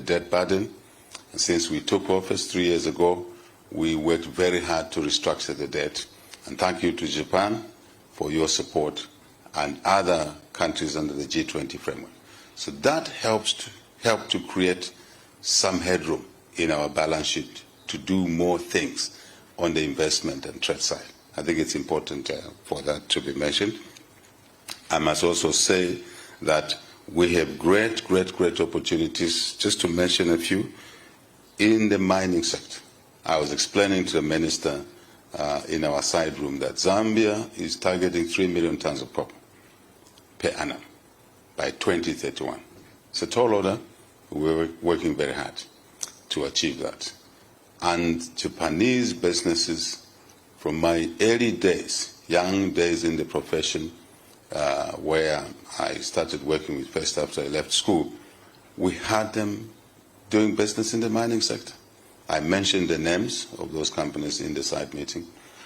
debt burden. And since we took office 3 years ago, we worked very hard to restructure the debt. And thank you to Japan for your support and other countries under the G20 framework. So that helped to create some headroom in our balance sheet to do more things on the investment and trade side. I think it's important for that to be mentioned. I must also say that we have great opportunities, just to mention a few, in the mining sector. I was explaining to the minister in our side room that Zambia is targeting 3 million tons of copper per annum by 2031. It's a tall order. We're working very hard to achieve that. And Japanese businesses, from my early days, young days in the profession, where I started working with first after I left school, we had them doing business in the mining sector. I mentioned the names of those companies in the side meeting.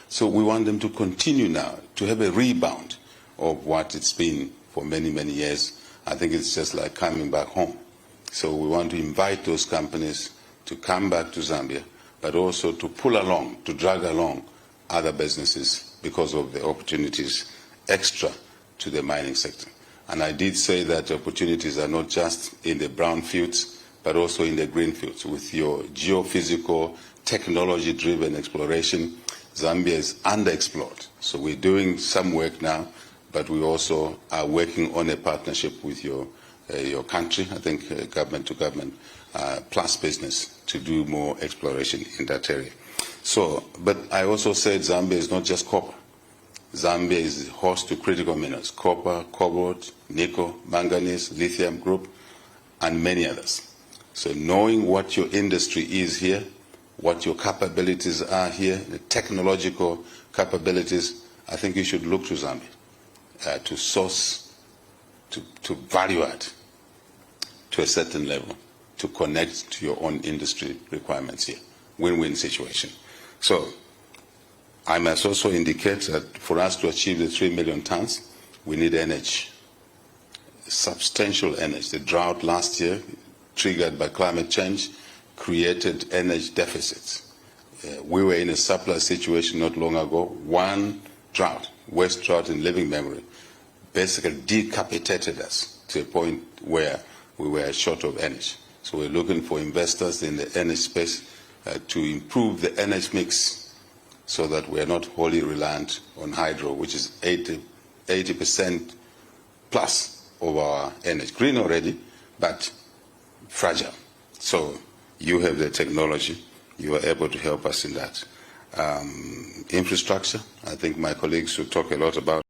So we want them to continue now, to have a rebound of what it's been for many years. I think it's just like coming back home. So we want to invite those companies to come back to Zambia, but also to pull along, to drag along other businesses because of the opportunities extra to the mining sector. And I did say that opportunities are not just in the brown fields, but also in the green fields. With your geophysical, technology-driven exploration, Zambia is underexplored. So we're doing some work now, but we also are working on a partnership with your country, I think government to government, plus business, to do more exploration in that area. So, but I also said Zambia is not just copper. Zambia is host to critical minerals: copper, cobalt, nickel, manganese, lithium group, and many others. So knowing what your industry is here, what your capabilities are here, the technological capabilities, I think you should look to Zambia to source, to value add to a certain level, to connect to your own industry requirements here. Win-win situation. So I must also indicate that for us to achieve the 3 million tons, we need energy, substantial energy. The drought last year, triggered by climate change, created energy deficits. We were in a surplus situation not long ago. One drought, worst drought in living memory, basically decapitated us to a point where we were short of energy. So we're looking for investors in the energy space to improve the energy mix so that we're not wholly reliant on hydro, which is 80% plus of our energy. Green already, but fragile. So you have the technology. You are able to help us in that. Infrastructure, I think my colleagues will talk a lot about.